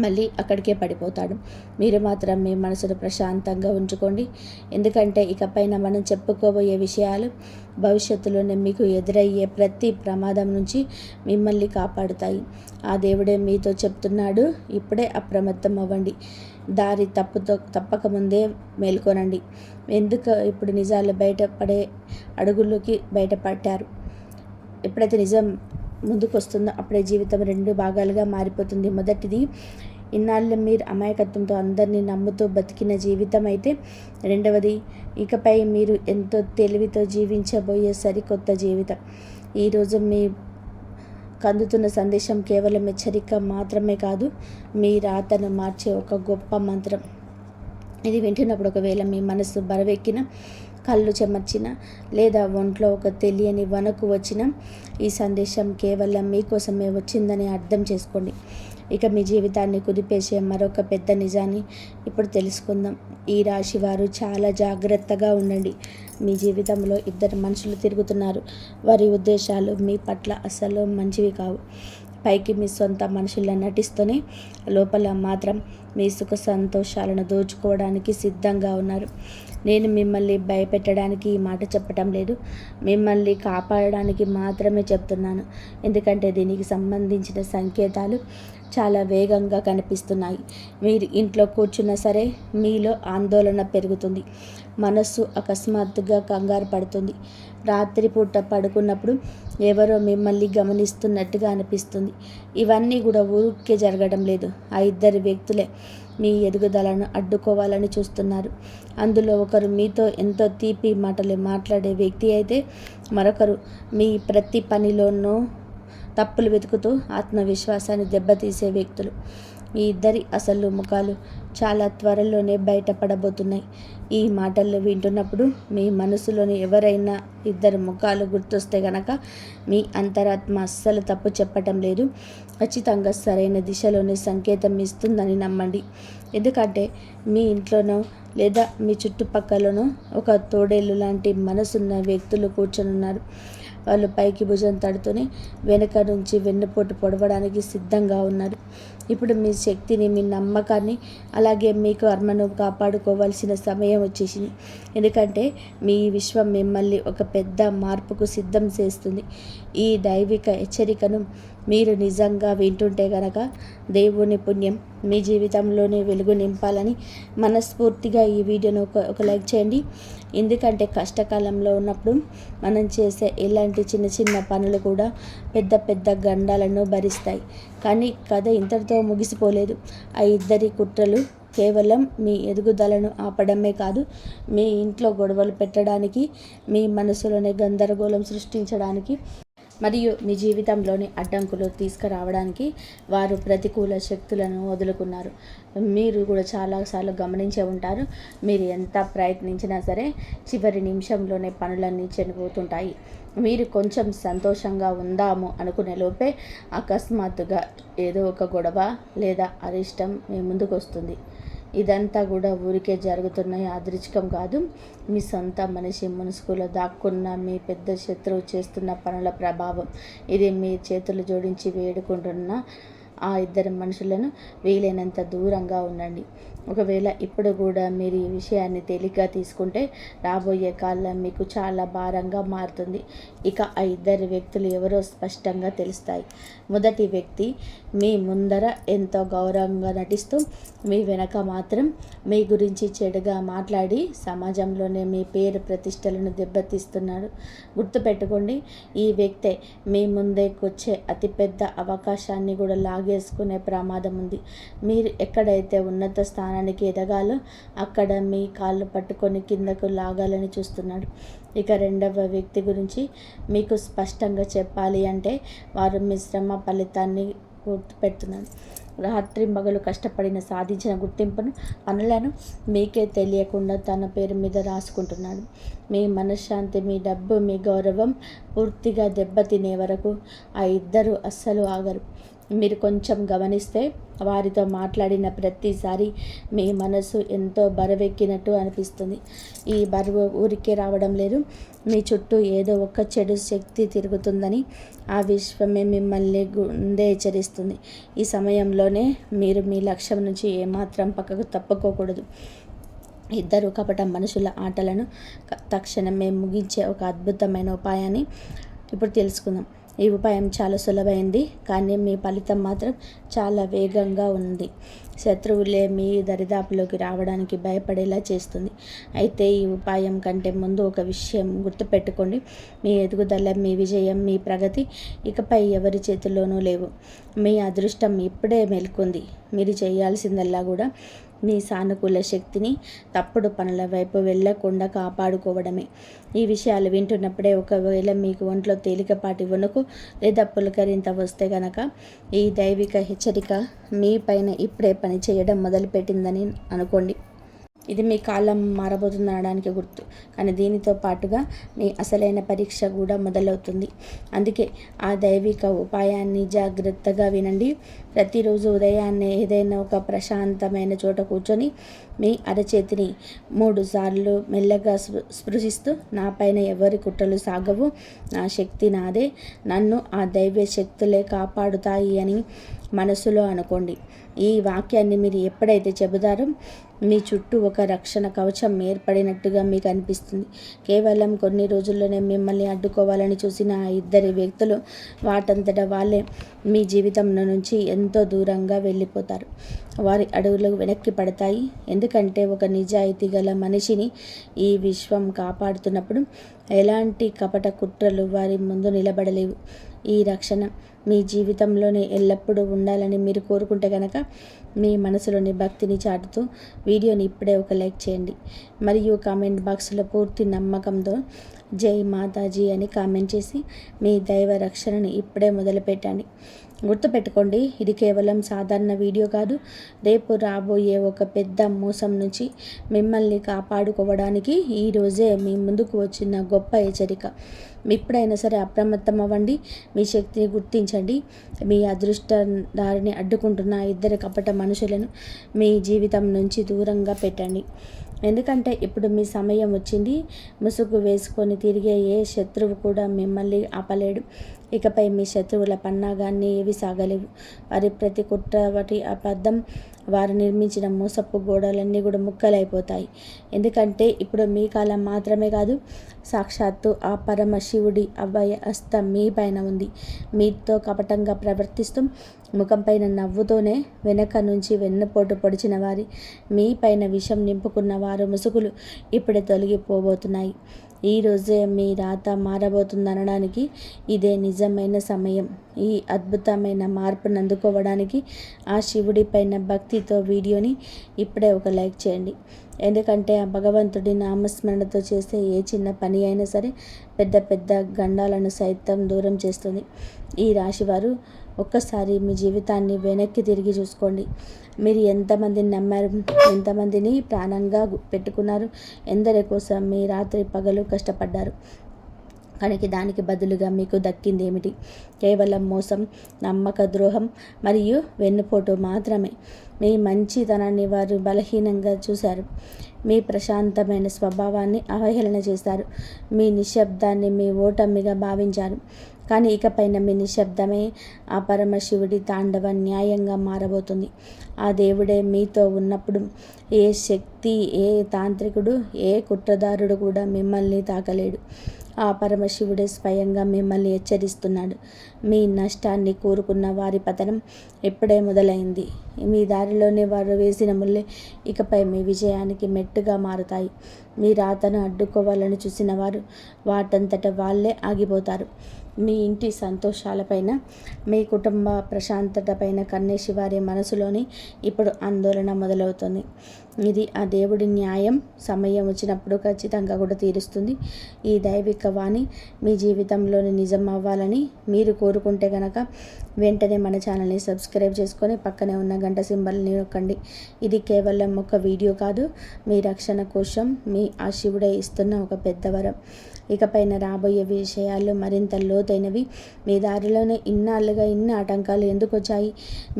మళ్ళీ అక్కడికే పడిపోతాడు. మీరు మాత్రం మీ మనసును ప్రశాంతంగా ఉంచుకోండి. ఎందుకంటే ఇకపైన మనం చెప్పుకోబోయే విషయాలు భవిష్యత్తులోనే మీకు ఎదురయ్యే ప్రతి ప్రమాదం నుంచి మిమ్మల్ని కాపాడుతాయి. ఆ దేవుడే మీతో చెప్తున్నాడు, ఇప్పుడే అప్రమత్తం అవ్వండి. దారి తప్పకముందే మేల్కొనండి. ఎందుకు ఇప్పుడు నిజాలు బయటపడే అడుగులోకి బయటపడ్డారు. ఎప్పుడైతే నిజం ముందుకు వస్తుందో అప్పుడే జీవితం 2 భాగాలుగా మారిపోతుంది. మొదటిది, ఇన్నాళ్ళు మీరు అమాయకత్వంతో అందరినీ నమ్ముతూ బతికిన జీవితం అయితే, రెండవది ఇకపై మీరు ఎంతో తెలివితో జీవించబోయే సరికొత్త జీవితం. ఈరోజు మీ కందుతున్న సందేశం కేవలం హెచ్చరిక మాత్రమే కాదు, మీ రాతను మార్చే ఒక గొప్ప మంత్రం. ఇది వింటున్నప్పుడు ఒకవేళ మీ మనసు బరువెక్కిన, కళ్ళు చెమర్చిన, లేదా ఒంట్లో ఒక తెలియని వణుకు వచ్చిన, ఈ సందేశం కేవలం మీకోసమే వచ్చిందని అర్థం చేసుకోండి. ఇక మీ జీవితాన్ని కుదిపేసే మరొక పెద్ద నిజాన్ని ఇప్పుడు తెలుసుకుందాం. ఈ రాశి వారు చాలా జాగ్రత్తగా ఉండండి. మీ జీవితంలో 2 మనుషులు తిరుగుతున్నారు. వారి ఉద్దేశాలు మీ పట్ల అస్సలు మంచివి కావు. పైకి మీ సొంత మనుషుల్లా నటిస్తూనే లోపల మాత్రం మీ సుఖ సంతోషాలను దోచుకోవడానికి సిద్ధంగా ఉన్నారు. నేను మిమ్మల్ని భయపెట్టడానికి ఈ మాట చెప్పటం లేదు, మిమ్మల్ని కాపాడడానికి మాత్రమే చెప్తున్నాను. ఎందుకంటే దీనికి సంబంధించిన సంకేతాలు చాలా వేగంగా కనిపిస్తున్నాయి. మీరు ఇంట్లో కూర్చున్నా సరే మీలో ఆందోళన పెరుగుతుంది, మనస్సు అకస్మాత్తుగా కంగారు పడుతుంది. రాత్రిపూట పడుకున్నప్పుడు ఎవరో మిమ్మల్ని గమనిస్తున్నట్టుగా అనిపిస్తుంది. ఇవన్నీ కూడా ఊరికే జరగడం లేదు. ఆ 2 వ్యక్తులే మీ ఎదుగుదలను అడ్డుకోవాలని చూస్తున్నారు. అందులో ఒకరు మీతో ఎంతో తీపి మాటలు మాట్లాడే వ్యక్తి అయితే, మరొకరు మీ ప్రతి పనిలోనూ తప్పులు వెతుకుతూ ఆత్మవిశ్వాసాన్ని దెబ్బతీసే వ్యక్తులు. ఈ 2 అసలు ముఖాలు చాలా త్వరలోనే బయటపడబోతున్నాయి. ఈ మాటలు వింటున్నప్పుడు మీ మనసులోని ఎవరైనా 2 ముఖాలు గుర్తొస్తే గనక మీ అంతరాత్మ అస్సలు తప్పు చెప్పటం లేదు, ఖచ్చితంగా సరైన దిశలోనే సంకేతం ఇస్తుందని నమ్మండి. ఎందుకంటే మీ ఇంట్లోనో లేదా మీ చుట్టుపక్కలనో ఒక తోడేళ్ళు లాంటి మనసున్న వ్యక్తులు కూర్చొనున్నారు. వాళ్ళు పైకి భుజం తడుతూనే వెనక నుంచి వెన్నుపోటు పొడవడానికి సిద్ధంగా ఉన్నారు. ఇప్పుడు మీ శక్తిని, మీ నమ్మకాన్ని, అలాగే మీ కర్మను కాపాడుకోవాల్సిన సమయం వచ్చేసింది. ఎందుకంటే మీ విశ్వం మిమ్మల్ని ఒక పెద్ద మార్పుకు సిద్ధం చేస్తుంది. ఈ దైవిక హెచ్చరికను మీరు నిజంగా వింటుంటే గనక దేవుని పుణ్యం మీ జీవితంలోనే వెలుగు నింపాలని మనస్ఫూర్తిగా ఈ వీడియోను ఒక లైక్ చేయండి. ఎందుకంటే కష్టకాలంలో ఉన్నప్పుడు మనం చేసే ఇలాంటి చిన్న చిన్న పనులు కూడా పెద్ద పెద్ద గండాలను భరిస్తాయి. కానీ కథ ఇంతటితో ముగిసిపోలేదు. ఆ 2 కుట్రలు కేవలం మీ ఎదుగుదలను ఆపడమే కాదు, మీ ఇంట్లో గొడవలు పెట్టడానికి, మీ మనసులోనే గందరగోళం సృష్టించడానికి మరియు మీ జీవితంలోని అడ్డంకులు తీసుకురావడానికి వారు ప్రతికూల శక్తులను వదులుకున్నారు. మీరు కూడా చాలాసార్లు గమనించే ఉంటారు, మీరు ఎంత ప్రయత్నించినా సరే చివరి నిమిషంలోనే పనులన్నీ చెడిపోతుంటాయి. మీరు కొంచెం సంతోషంగా ఉందాము అనుకునే లోపే అకస్మాత్తుగా ఏదో ఒక గొడవ లేదా అరిష్టం మీ ముందుకు వస్తుంది. ఇదంతా కూడా ఊరికే జరుగుతున్న యాదృచ్ఛికం కాదు. మీ సొంత మనిషి ముసుగులో దాక్కున్న మీ పెద్ద శత్రువు చేస్తున్న పనుల ప్రభావం. ఇది మీ చేతులు జోడించి వేడుకుంటున్న ఆ ఇద్దరు మనుషులను వీలైనంత దూరంగా ఉండండి. ఒకవేళ ఇప్పుడు కూడా మీరు ఈ విషయాన్ని తేలిగ్గా తీసుకుంటే రాబోయే కాలం మీకు చాలా భారంగా మారుతుంది. ఇక ఆ ఇద్దరు వ్యక్తులు ఎవరో స్పష్టంగా తెలుస్తాయి. మొదటి వ్యక్తి మీ ముందర ఎంతో గౌరవంగా నటిస్తూ మీ వెనక మాత్రం మీ గురించి చెడుగా మాట్లాడి సమాజంలోనే మీ పేరు ప్రతిష్టలను దెబ్బతీస్తున్నాడు. గుర్తుపెట్టుకోండి, ఈ వ్యక్తే మీ ముందేకొచ్చే అతిపెద్ద అవకాశాన్ని కూడా లాగేసుకునే ప్రమాదం ఉంది. మీరు ఎక్కడైతే ఉన్నత స్థానానికి ఎదగాలో అక్కడ మీ కాళ్ళు పట్టుకొని కిందకు లాగాలని చూస్తున్నాడు. ఇక రెండవ వ్యక్తి గురించి మీకు స్పష్టంగా చెప్పాలి అంటే వారు మీ శ్రమ ఫలితాన్ని గుర్తుపెడుతున్నాడు. రాత్రి మగలు కష్టపడిన సాధించిన గుర్తింపును పనులను మీకే తెలియకుండా తన పేరు మీద రాసుకుంటున్నాడు. మీ మనశ్శాంతి, మీ డబ్బు, మీ గౌరవం పూర్తిగా దెబ్బతినే వరకు ఆ ఇద్దరు అస్సలు ఆగరు. మీరు కొంచెం గమనిస్తే వారితో మాట్లాడిన ప్రతిసారి మీ మనసు ఎంతో బరువెక్కినట్టు అనిపిస్తుంది. ఈ బరువు ఊరికే రావడం లేదు. మీ చుట్టూ ఏదో ఒక చెడు శక్తి తిరుగుతుందని ఆ విశ్వమే మిమ్మల్ని గుండె హెచ్చరిస్తుంది. ఈ సమయంలోనే మీరు మీ లక్ష్యం నుంచి ఏమాత్రం పక్కకు తప్పుకోకూడదు. ఇద్దరు కపట మనుషుల ఆటలను తక్షణమే ముగించే ఒక అద్భుతమైన ఉపాయాన్ని ఇప్పుడు తెలుసుకుందాం. ఈ ఉపాయం చాలా సులభమైంది, కానీ మీ ఫలితం మాత్రం చాలా వేగంగా ఉంది. శత్రువులే మీ దరిదాపులోకి రావడానికి భయపడేలా చేస్తుంది. అయితే ఈ ఉపాయం కంటే ముందు ఒక విషయం గుర్తుపెట్టుకోండి. మీ ఎదుగుదల, మీ విజయం, మీ ప్రగతి ఇకపై ఎవరి చేతుల్లోనూ లేవు. మీ అదృష్టం ఇప్పుడే మేల్కొంది. మీరు చేయాల్సిందల్లా కూడా మీ సానుకూల శక్తిని తప్పుడు పనుల వైపు వెళ్ళకుండా కాపాడుకోవడమే. ఈ విషయాలు వింటున్నప్పుడే ఒకవేళ మీకు ఒంట్లో తేలికపాటి వణుకు లేదా పులకరింత వస్తే గనక ఈ దైవిక హెచ్చరిక మీ పైన ఇప్పుడే పని చేయడం మొదలుపెట్టిందని అనుకోండి. ఇది మీ కాలం మారబోతుందనడానికి గుర్తు. కానీ దీనితో పాటుగా మీ అసలైన పరీక్ష కూడా మొదలవుతుంది. అందుకే ఆ దైవిక ఉపాయాన్ని జాగ్రత్తగా వినండి. ప్రతిరోజు ఉదయాన్నే ఏదైనా ఒక ప్రశాంతమైన చోట కూర్చొని మీ అరచేతిని 3 సార్లు మెల్లగా స్పృశిస్తూ నా పైన ఎవరి కుట్రలు సాగవు, నా శక్తి నాదే, నన్ను ఆ దైవ శక్తులే కాపాడుతాయి అని మనసులో అనుకోండి. ఈ వాక్యాన్ని మీరు ఎప్పుడైతే చెబుతారో మీ చుట్టూ ఒక రక్షణ కవచం ఏర్పడినట్టుగా మీకు అనిపిస్తుంది. కేవలం కొన్ని రోజుల్లోనే మిమ్మల్ని అడ్డుకోవాలని చూసిన ఆ ఇద్దరి వ్యక్తులు వాటంతట వాళ్ళే మీ జీవితంలో నుంచి ఎంతో దూరంగా వెళ్ళిపోతారు. వారి అడుగులు వెనక్కి పడతాయి. ఎందుకంటే ఒక నిజాయితీ గల మనిషిని ఈ విశ్వం కాపాడుతున్నప్పుడు ఎలాంటి కపట కుట్రలు వారి ముందు నిలబడలేవు. ఈ రక్షణ మీ జీవితంలోనే ఎల్లప్పుడూ ఉండాలని మీరు కోరుకుంటే కనుక మీ మనసులోని భక్తిని చాటుతూ వీడియోని ఇప్పుడే ఒక లైక్ చేయండి. మరియు కామెంట్ బాక్స్లో పూర్తి నమ్మకంతో జై మాతాజీ అని కామెంట్ చేసి మీ దైవ రక్షణని ఇప్పుడే మొదలుపెట్టండి. గుర్తుపెట్టుకోండి, ఇది కేవలం సాధారణ వీడియో కాదు. రేపు రాబోయే ఒక పెద్ద మోసం నుంచి మిమ్మల్ని కాపాడుకోవడానికి ఈరోజే మీ ముందుకు వచ్చిన గొప్ప హెచ్చరిక. ఎప్పుడైనా సరే అప్రమత్తం అవ్వండి. మీ శక్తిని గుర్తించండి. మీ అదృష్ట దారిని అడ్డుకుంటున్న ఇద్దరు కపట మనుషులను మీ జీవితం నుంచి దూరంగా పెట్టండి. ఎందుకంటే ఇప్పుడు మీ సమయం వచ్చింది. ముసుగు వేసుకొని తిరిగే ఏ శత్రువు కూడా మిమ్మల్ని ఆపలేడు. ఇకపై మీ శత్రువుల పన్నాగాన్ని ఏవి సాగలేవు. వారి ప్రతి కుట్ర, వాటి అబద్ధం, వారు నిర్మించిన మోసపు గోడలన్నీ కూడా ముక్కలైపోతాయి. ఎందుకంటే ఇప్పుడు మీ కాలం మాత్రమే కాదు, సాక్షాత్తు ఆ పరమశివుడి అభయ హస్తం మీ పైన ఉంది. మీతో కపటంగా ప్రవర్తిస్తూ ముఖంపైన నవ్వుతోనే వెనక నుంచి వెన్నుపోటు పొడిచిన వారి, మీ పైన విషం నింపుకున్న వారు ముసుగులు ఇప్పుడే తొలగిపోబోతున్నాయి. ఈరోజే మీ రాత మారబోతుందనడానికి ఇదే నిజమైన సమయం. ఈ అద్భుతమైన మార్పును అందుకోవడానికి ఆ శివుడి పైన భక్తితో వీడియోని ఇప్పుడే ఒక లైక్ చేయండి. ఎందుకంటే ఆ భగవంతుడి నామస్మరణతో చేసే ఏ చిన్న పని అయినా సరే పెద్ద పెద్ద గండాలను సైతం దూరం చేస్తుంది. ఈ రాశివారు ఒక్కసారి మీ జీవితాన్ని వెనక్కి తిరిగి చూసుకోండి. మీరు ఎంతమందిని నమ్మారు, ఎంతమందిని ప్రాణంగా పెట్టుకున్నారు, ఎందరి కోసం మీ రాత్రి పగలు కష్టపడ్డారు. కనుక దానికి బదులుగా మీకు దక్కింది ఏమిటి? కేవలం మోసం, నమ్మక ద్రోహం మరియు వెన్నుపోటు మాత్రమే. మీ మంచితనాన్ని వారు బలహీనంగా చూశారు. మీ ప్రశాంతమైన స్వభావాన్ని అవహేళన చేశారు. మీ నిశ్శబ్దాన్ని మీ ఓటమిగా భావించారు. కానీ ఇకపైన మీ నిశ్శబ్దమే ఆ పరమశివుడి తాండవ న్యాయంగా మారబోతుంది. ఆ దేవుడే మీతో ఉన్నప్పుడు ఏ శక్తి, ఏ తాంత్రికుడు, ఏ కుట్రదారుడు కూడా మిమ్మల్ని తాకలేడు. ఆ పరమశివుడే స్వయంగా మిమ్మల్ని హెచ్చరిస్తున్నాడు. మీ నష్టాన్ని కోరుకున్న వారి పతనం ఎప్పుడే మొదలైంది. మీ దారిలోనే వారు వేసిన ముళ్ళే ఇకపై మీ విజయానికి మెట్టుగా మారుతాయి. మీ రాతను అడ్డుకోవాలని చూసిన వారు వాటంతట వాళ్ళే ఆగిపోతారు. మీ ఇంటి సంతోషాలపైన, మీ కుటుంబ ప్రశాంతతపైన కన్నేసి వారి మనసులోని ఇప్పుడు ఆందోళన మొదలవుతుంది. ఇది ఆ దేవుడి న్యాయం. సమయం వచ్చినప్పుడు ఖచ్చితంగా కూడా తీరుస్తుంది. ఈ దైవిక వాణి మీ జీవితంలోని నిజం అవ్వాలని మీరు కోరుకుంటే కనుక వెంటనే మన ఛానల్ని సబ్స్క్రైబ్ చేసుకొని పక్కనే ఉన్న గంట సింబల్ని నొక్కండి. ఇది కేవలం ఒక వీడియో కాదు, మీ రక్షణ కోసం మీ ఆ శివుడే ఇస్తున్న ఒక పెద్ద వరం. ఇకపైన రాబోయే విషయాలు మరింత లోతైనవి. మీ దారిలోనే ఇన్నాళ్ళుగా ఇన్ని ఆటంకాలు ఎందుకు వచ్చాయి?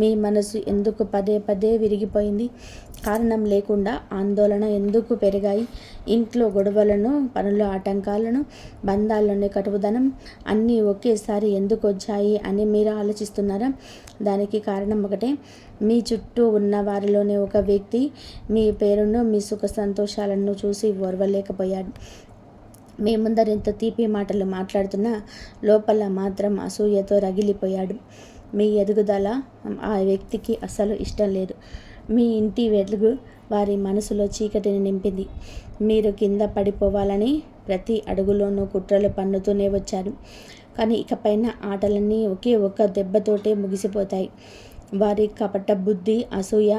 మీ మనసు ఎందుకు పదే పదే విరిగిపోయింది? కారణం లేకుండా ఆందోళన ఎందుకు పెరిగాయి? ఇంట్లో గొడవలను, పనుల ఆటంకాలను, బంధాల్లోని కటువుదనం అన్నీ ఒకేసారి ఎందుకు వచ్చాయి అని మీరు ఆలోచిస్తున్నారా? దానికి కారణం ఒకటే. మీ చుట్టూ ఉన్న వారిలోనే ఒక వ్యక్తి మీ పేరును, మీ సుఖ సంతోషాలను చూసి ఓర్వలేకపోయాడు. మీ ముందర ఎంత తీపి మాటలు మాట్లాడుతున్నా లోపల మాత్రం అసూయతో రగిలిపోయాడు. మీ ఎదుగుదల ఆ వ్యక్తికి అసలు ఇష్టం లేదు. మీ ఇంటి వెలుగు వారి మనసులో చీకటిని నింపింది. మీరు కింద పడిపోవాలని ప్రతి అడుగులోనూ కుట్రలు పన్నుతూనే వచ్చారు. కానీ ఇకపైన ఆటలన్నీ ఒకే ఒక్క దెబ్బతోటే ముగిసిపోతాయి. వారి కపట బుద్ధి, అసూయ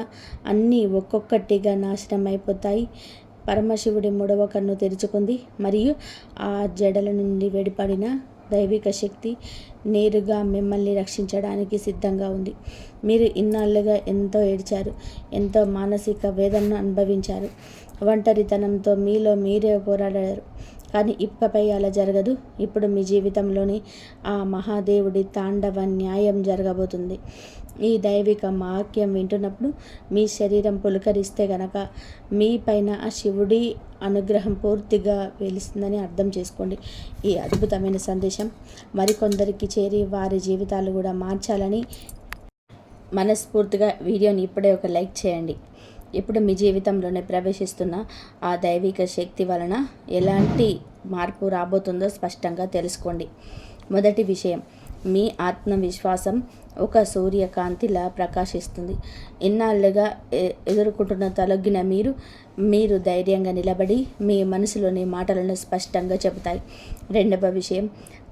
అన్నీ ఒక్కొక్కటిగా నాశనం అయిపోతాయి. పరమశివుడి మూడవ కన్ను తెరుచుకుంది మరియు ఆ జడల నుండి వెడిపడిన దైవిక శక్తి నేరుగా మిమ్మల్ని రక్షించడానికి సిద్ధంగా ఉంది. మీరు ఇన్నాళ్ళుగా ఎంతో ఏడ్చారు, ఎంతో మానసిక వేదనను అనుభవించారు, ఒంటరితనంతో మీలో మీరే పోరాడారు. కానీ ఇకపై అలా జరగదు. ఇప్పుడు మీ జీవితంలోని ఆ మహాదేవుడి తాండవ న్యాయం జరగబోతుంది. ఈ దైవిక వాక్యం వింటున్నప్పుడు మీ శరీరం పులకరిస్తే గనక మీ పైన ఆ శివుడి అనుగ్రహం పూర్తిగా వెలుస్తుందని అర్థం చేసుకోండి. ఈ అద్భుతమైన సందేశం మరికొందరికి చేరి వారి జీవితాలు కూడా మార్చాలని మనస్ఫూర్తిగా వీడియోని ఇప్పుడే ఒక లైక్ చేయండి. ఇప్పుడు మీ జీవితంలోనే ప్రవేశిస్తున్న ఆ దైవిక శక్తి వలన ఎలాంటి మార్పు రాబోతుందో స్పష్టంగా తెలుసుకోండి. మొదటి విషయం, మీ ఆత్మవిశ్వాసం ఒక సూర్యకాంతిలా ప్రకాశిస్తుంది. ఇన్నాళ్ళుగా ఎదుర్కొంటున్న తొలగిన మీరు ధైర్యంగా నిలబడి మీ మనసులోని మాటలను స్పష్టంగా చెబుతాయి. రెండవ విషయం,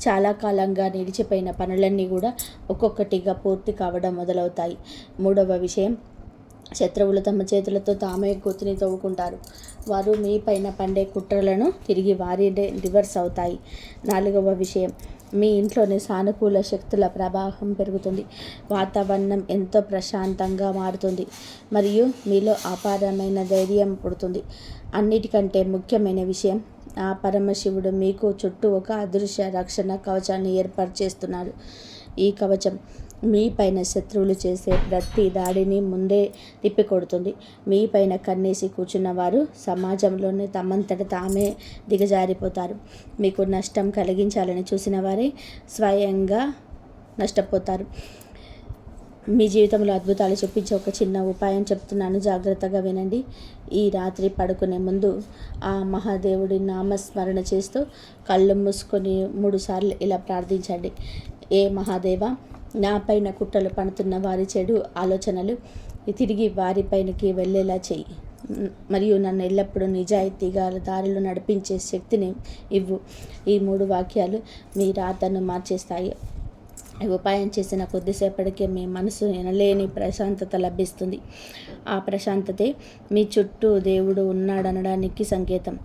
చాలా కాలంగా నిలిచిపోయిన పనులన్నీ కూడా ఒక్కొక్కటిగా పూర్తి కావడం మొదలవుతాయి. మూడవ విషయం, శత్రువులు తమ చేతులతో తామే గొంతుని తవ్వుకుంటారు. వారు మీ పైన పండే కుట్రలను తిరిగి వారినే రివర్స్ అవుతాయి. నాలుగవ విషయం, మీ ఇంట్లోని సానుకూల శక్తుల ప్రవాహం పెరుగుతుంది. వాతావరణం ఎంతో ప్రశాంతంగా మారుతుంది మరియు మీలో అపారమైన ధైర్యం పుడుతుంది. అన్నిటికంటే ముఖ్యమైన విషయం, ఆ పరమశివుడు మీకు చుట్టూ ఒక అదృశ్య రక్షణ కవచాన్ని ఏర్పాటు చేస్తున్నాడు. ఈ కవచం మీ పైన శత్రువులు చేసే ప్రతి దాడిని ముందే తిప్పికొడుతుంది. మీ పైన కన్నేసి కూర్చున్న వారు సమాజంలోనే తమంతట తామే దిగజారిపోతారు. మీకు నష్టం కలిగించాలని చూసిన వారే స్వయంగా నష్టపోతారు. మీ జీవితంలో అద్భుతాలు చూపించే ఒక చిన్న ఉపాయం చెప్తున్నాను, జాగ్రత్తగా వినండి. ఈ రాత్రి పడుకునే ముందు ఆ మహాదేవుడి నామస్మరణ చేస్తూ కళ్ళు మూసుకొని 3 సార్లు ఇలా ప్రార్థించండి. ఏ మహాదేవ, నా పైన కుట్రలు పడుతున్న వారి చెడు ఆలోచనలు తిరిగి వారిపైనకి వెళ్ళేలా చెయ్యి మరియు నన్ను ఎల్లప్పుడూ నిజాయితీగా దారిలో నడిపించే శక్తిని ఇవ్వు. ఈ 3 వాక్యాలు మీ రాతను మార్చేస్తాయి. ఈ ఉపాయం చేసిన కొద్దిసేపటికే మీ మనసు ఎనలేని ప్రశాంతత లభిస్తుంది. ఆ ప్రశాంతతే మీ చుట్టూ దేవుడు ఉన్నాడనడానికి సంకేతం.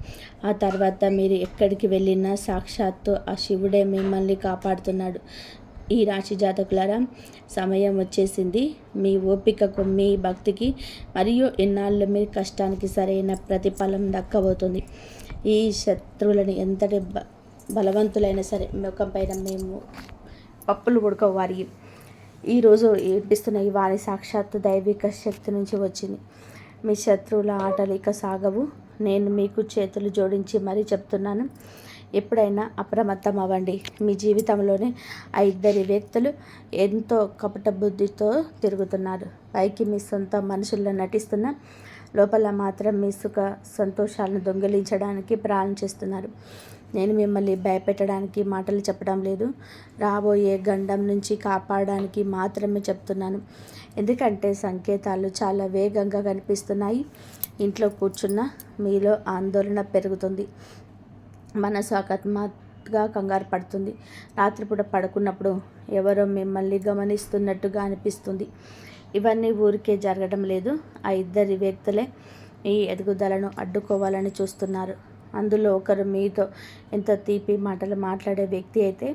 ఆ తర్వాత మీరు ఎక్కడికి వెళ్ళినా సాక్షాత్తు ఆ శివుడే మిమ్మల్ని కాపాడుతున్నాడు. ఈ రాశి జాతకులారా, సమయం వచ్చేసింది. మీ ఓపికకు, మీ భక్తికి మరియు ఇన్నాళ్ళు మీ కష్టానికి సరైన ప్రతిఫలం దక్కబోతుంది. ఈ శత్రువులను బలవంతులైనా సరే ముఖం పైన మేము పప్పులు వారి ఈరోజు ఏడ్పిస్తున్న ఈ వారి సాక్షాత్తు దైవిక శక్తి నుంచి వచ్చింది. మీ శత్రువుల ఆటలు ఇక సాగవు. నేను మీకు చేతులు జోడించి మరీ చెప్తున్నాను, ఎప్పుడైనా అప్రమత్తం అవ్వండి. మీ జీవితంలోనే ఆ ఇద్దరి వ్యక్తులు ఎంతో కపట బుద్ధితో తిరుగుతున్నారు. పైకి మీ సొంత మనుషుల్లో నటిస్తున్న లోపల మాత్రం మీ సుఖ సంతోషాలను దొంగిలించడానికి ప్రాణం చేస్తున్నారు. నేను మిమ్మల్ని భయపెట్టడానికి మాటలు చెప్పడం లేదు, రాబోయే గండం నుంచి కాపాడడానికి మాత్రమే చెప్తున్నాను. ఎందుకంటే సంకేతాలు చాలా వేగంగా కనిపిస్తున్నాయి. ఇంట్లో కూర్చున్న మీలో ఆందోళన పెరుగుతుంది, మనసు అకస్మాత్తుగా కంగారు పడుతుంది. రాత్రిపూట పడుకున్నప్పుడు ఎవరో మిమ్మల్ని గమనిస్తున్నట్టుగా అనిపిస్తుంది. ఇవన్నీ ఊరికే జరగడం లేదు. ఆ ఇద్దరి వ్యక్తులే మీ ఎదుగుదలను అడ్డుకోవాలని చూస్తున్నారు. అందులో ఒకరు మీతో ఎంత తీపి మాటలు మాట్లాడే వ్యక్తి అయితే,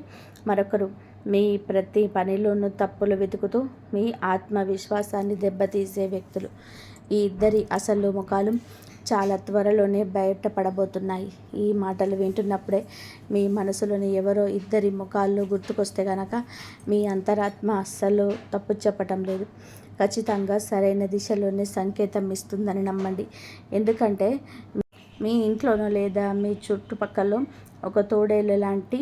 మరొకరు మీ ప్రతి పనిలోనూ తప్పులు వెతుకుతూ మీ ఆత్మవిశ్వాసాన్ని దెబ్బతీసే వ్యక్తులు. ఈ ఇద్దరి అసలు ముఖాలు చాలా త్వరలోనే బయటపడబోతున్నాయి. ఈ మాటలు వింటున్నప్పుడే మీ మనసులోని ఎవరో ఇద్దరి ముఖాలు గుర్తుకొస్తే గనక మీ అంతరాత్మ అస్సలు తప్పు చెప్పటం లేదు, ఖచ్చితంగా సరైన దిశలోనే సంకేతం ఇస్తుందని నమ్మండి. ఎందుకంటే మీ ఇంట్లోనో లేదా మీ చుట్టుపక్కల ఒక తోడేలు లాంటి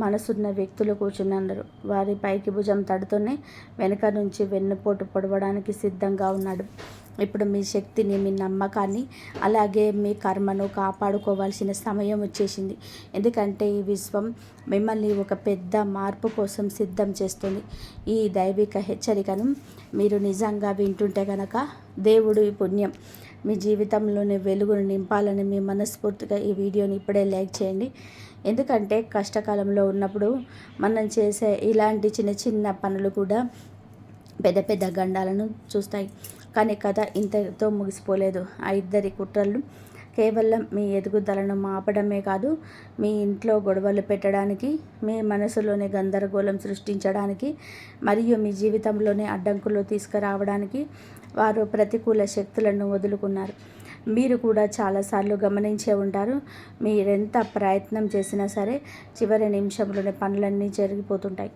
మనసున్న వ్యక్తులు కూర్చున్నారు. వారి పైకి భుజం తడుతూనే వెనుక నుంచి వెన్నుపోటు పొడవడానికి సిద్ధంగా ఉన్నాడు. ఇప్పుడు మీ శక్తిని, మీ నమ్మకాన్ని, అలాగే మీ కర్మను కాపాడుకోవాల్సిన సమయం వచ్చేసింది. ఎందుకంటే ఈ విశ్వం మిమ్మల్ని ఒక పెద్ద మార్పు కోసం సిద్ధం చేస్తుంది. ఈ దైవిక హెచ్చరికను మీరు నిజంగా వింటుంటే కనుక దేవుడు ఈ పుణ్యం మీ జీవితంలోని వెలుగును నింపాలని మీ మనస్ఫూర్తిగా ఈ వీడియోని ఇప్పుడే లైక్ చేయండి. ఎందుకంటే కష్టకాలంలో ఉన్నప్పుడు మనం చేసే ఇలాంటి చిన్న చిన్న పనులు కూడా పెద్ద పెద్ద గండాలను చూస్తాయి. కానీ కథ ఇంతతో ముగిసిపోలేదు. ఆ ఇద్దరి కుట్రలు కేవలం మీ ఎదుగుదలను ఆపడమే కాదు, మీ ఇంట్లో గొడవలు పెట్టడానికి, మీ మనసులోనే గందరగోళం సృష్టించడానికి, మరియు మీ జీవితంలోనే అడ్డంకులు తీసుకురావడానికి వారు ప్రతికూల శక్తులను వదులుకున్నారు. మీరు కూడా చాలాసార్లు గమనించే ఉంటారు, మీరెంత ప్రయత్నం చేసినా సరే చివరి నిమిషంలోనే పనులన్నీ జరిగిపోతుంటాయి.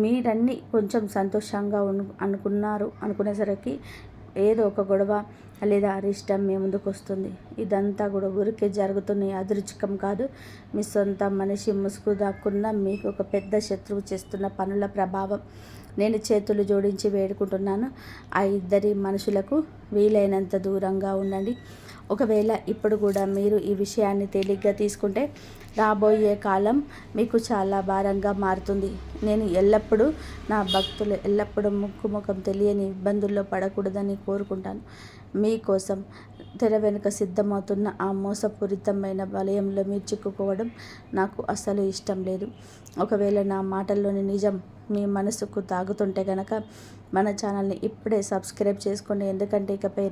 మీరన్నీ కొంచెం సంతోషంగా అనుకునేసరికి ఏదో ఒక గొడవ లేదా అరిష్టం మీ ముందుకు వస్తుంది. ఇదంతా కూడా ఊరికే జరుగుతున్న యాదృచ్ఛికం కాదు, మీ సొంత మనిషి ముసుగు దాక్కున్న మీకు ఒక పెద్ద శత్రువు చేస్తున్న పనుల ప్రభావం. నేను చేతులు జోడించి వేడుకుంటున్నాను, ఆ ఇద్దరి మనుషులకు వీలైనంత దూరంగా ఉండండి. ఒకవేళ ఇప్పుడు కూడా మీరు ఈ విషయాన్ని తేలిగ్గా తీసుకుంటే రాబోయే కాలం మీకు చాలా భారంగా మారుతుంది. నేను ఎల్లప్పుడూ నా భక్తులు ఎల్లప్పుడూ ముఖం తెలియని ఇబ్బందుల్లో పడకూడదని కోరుకుంటాను. మీకోసం తెర వెనుక సిద్ధమవుతున్న ఆ మోసపూరితమైన వలయంలో మీరు చిక్కుకోవడం నాకు అస్సలు ఇష్టం లేదు. ఒకవేళ నా మాటల్లోని నిజం మీ మనసుకు తాగుతుంటే కనుక మన ఛానల్ని ఇప్పుడే సబ్స్క్రైబ్ చేసుకోండి. ఎందుకంటే ఇకపై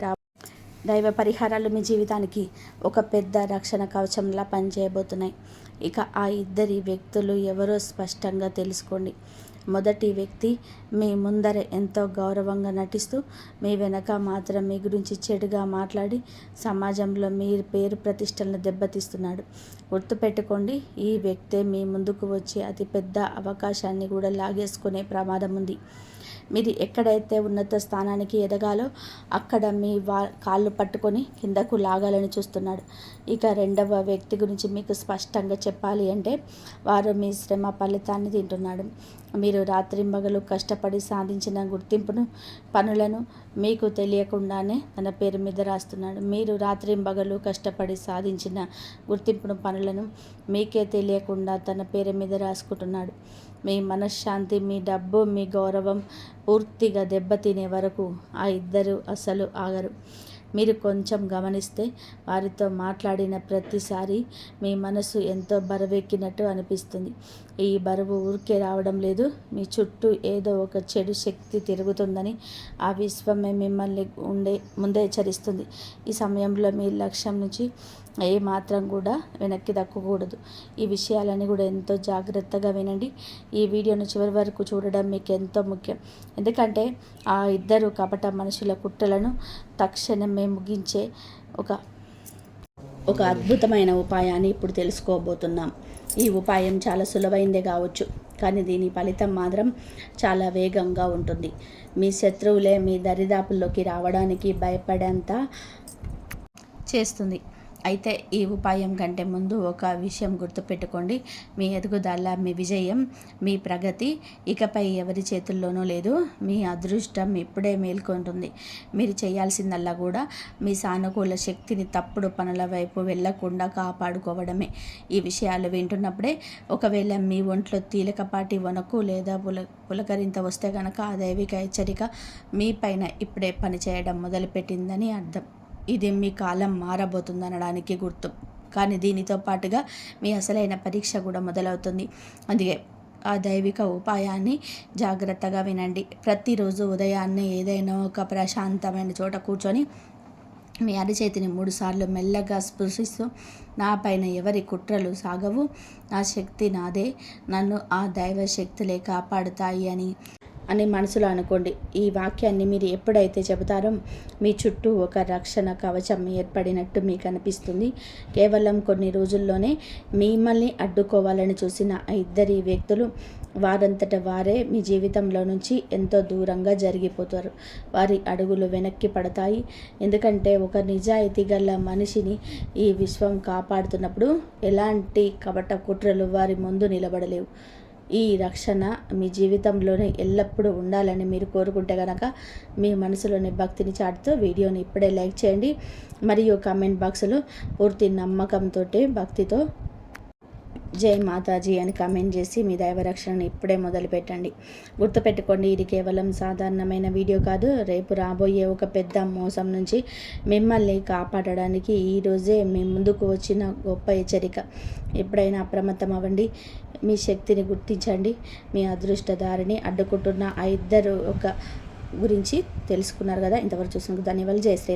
దైవ పరిహారాలు మీ జీవితానికి ఒక పెద్ద రక్షణ కవచంలా పనిచేయబోతున్నాయి. ఇక ఆ ఇద్దరి వ్యక్తులు ఎవరో స్పష్టంగా తెలుసుకోండి. మొదటి వ్యక్తి మీ ముందర ఎంతో గౌరవంగా నటిస్తూ మీ వెనక మాత్రం మీ గురించి చెడుగా మాట్లాడి సమాజంలో మీ పేరు ప్రతిష్టలను దెబ్బతీస్తున్నాడు. గుర్తుపెట్టుకోండి, ఈ వ్యక్తే మీ ముందుకు వచ్చి అతిపెద్ద అవకాశాన్ని కూడా లాగేసుకునే ప్రమాదం ఉంది. మీరు ఎక్కడైతే ఉన్నత స్థానానికి ఎదగాలో అక్కడ మీ కాళ్ళు పట్టుకొని కిందకు లాగాలని చూస్తున్నాడు. ఇక రెండవ వ్యక్తి గురించి మీకు స్పష్టంగా చెప్పాలి అంటే, వారు మీ శ్రమ ఫలితాన్ని తింటున్నాడు. మీరు రాత్రింబగలు కష్టపడి సాధించిన పనులను మీకు తెలియకుండానే తన పేరు మీద రాస్తున్నాడు. మీరు రాత్రింబగలు కష్టపడి సాధించిన పనులను మీకే తెలియకుండా తన పేరు మీద రాసుకుంటున్నాడు. మీ మనశ్శాంతి, మీ డబ్బు, మీ గౌరవం పూర్తిగా దెబ్బతినే వరకు ఆ ఇద్దరు అసలు ఆగరు. మీరు కొంచెం గమనిస్తే వారితో మాట్లాడిన ప్రతిసారి మీ మనసు ఎంతో బరువెక్కినట్టు అనిపిస్తుంది. ఈ బరువు ఊరికే రావడం లేదు, మీ చుట్టూ ఏదో ఒక చెడు శక్తి తిరుగుతుందని ఆ విశ్వమే మిమ్మల్ని ముందే హెచ్చరిస్తుంది. ఈ సమయంలో మీ లక్ష్యం నుంచి ఏ మాత్రం కూడా వెనక్కి దక్కకూడదు. ఈ విషయాలన్నీ కూడా ఎంతో జాగ్రత్తగా వినండి. ఈ వీడియోను చివరి వరకు చూడడం మీకు ఎంతో ముఖ్యం. ఎందుకంటే ఆ ఇద్దరు కపట మనుషుల కుట్రలను తక్షణమే ముగించే ఒక అద్భుతమైన ఉపాయాన్ని ఇప్పుడు తెలుసుకోబోతున్నాం. ఈ ఉపాయం చాలా సులువైందే కావచ్చు, కానీ దీని ఫలితం మాత్రం చాలా వేగంగా ఉంటుంది. మీ శత్రువులే మీ దరిదాపుల్లోకి రావడానికి భయపడేంత చేస్తుంది. అయితే ఈ ఉపాయం కంటే ముందు ఒక విషయం గుర్తుపెట్టుకోండి. మీ ఎదుగుదల, మీ విజయం, మీ ప్రగతి ఇకపై ఎవరి చేతుల్లోనూ లేదు. మీ అదృష్టం ఇప్పుడే మేల్కొంటుంది. మీరు చేయాల్సిందల్లా కూడా మీ సానుకూల శక్తిని తప్పుడు పనుల వైపు వెళ్లకుండా కాపాడుకోవడమే. ఈ విషయాలు వింటున్నప్పుడే ఒకవేళ మీ ఒంట్లో తేలికపాటి వణుకు లేదా పులకరింత వస్తే కనుక ఆ దైవిక హెచ్చరిక మీ పైన ఇప్పుడే పనిచేయడం మొదలుపెట్టిందని అర్థం. ఇది మీ కాలం మారబోతుందనడానికి గుర్తు. కానీ దీనితో పాటుగా మీ అసలైన పరీక్ష కూడా మొదలవుతుంది. అందుకే ఆ దైవిక ఉపాయాన్ని జాగ్రత్తగా వినండి. ప్రతిరోజు ఉదయాన్నే ఏదైనా ఒక ప్రశాంతమైన చోట కూర్చొని మీ అరిచేతిని 3 సార్లు మెల్లగా స్పృశిస్తూ, నా పైన ఎవరి కుట్రలు సాగవు, నా శక్తి నాదే, నన్ను ఆ దైవ శక్తులే కాపాడుతాయి అని మనసులో అనుకోండి. ఈ వాక్యాన్ని మీరు ఎప్పుడైతే చెబుతారో మీ చుట్టూ ఒక రక్షణ కవచం ఏర్పడినట్టు మీకు అనిపిస్తుంది. కేవలం కొన్ని రోజుల్లోనే మిమ్మల్ని అడ్డుకోవాలని చూసిన ఆ ఇద్దరి వ్యక్తులు వారంతట వారే మీ జీవితంలో నుంచి ఎంతో దూరంగా జరిగిపోతారు. వారి అడుగులు వెనక్కి పడతాయి. ఎందుకంటే ఒక నిజాయితీ గల మనిషిని ఈ విశ్వం కాపాడుతున్నప్పుడు ఎలాంటి కపట కుట్రలు వారి ముందు నిలబడలేవు. ఈ రక్షణ మీ జీవితంలోనే ఎల్లప్పుడూ ఉండాలని మీరు కోరుకుంటే కనుక మీ మనసులోని భక్తిని చాటుతూ వీడియోని ఇప్పుడే లైక్ చేయండి. మరియు కామెంట్ బాక్స్లో పూర్తి నమ్మకంతో, భక్తితో జై మాతాజీ అని కామెంట్ చేసి మీ దైవ రక్షణను ఇప్పుడే మొదలుపెట్టండి. గుర్తుపెట్టుకోండి, ఇది కేవలం సాధారణమైన వీడియో కాదు. రేపు రాబోయే ఒక పెద్ద మోసం నుంచి మిమ్మల్ని కాపాడడానికి ఈరోజే మీ ముందుకు వచ్చిన గొప్ప హెచ్చరిక. ఎప్పుడైనా అప్రమత్తం అవ్వండి. మీ శక్తిని గుర్తించండి. మీ అదృష్టదారిని అడ్డుకుంటున్న ఆ ఇద్దరు గురించి తెలుసుకున్నారు కదా. ఇంతవరకు చూసినందుకు ధన్యవాదాలు. జై శ్రీరామ్.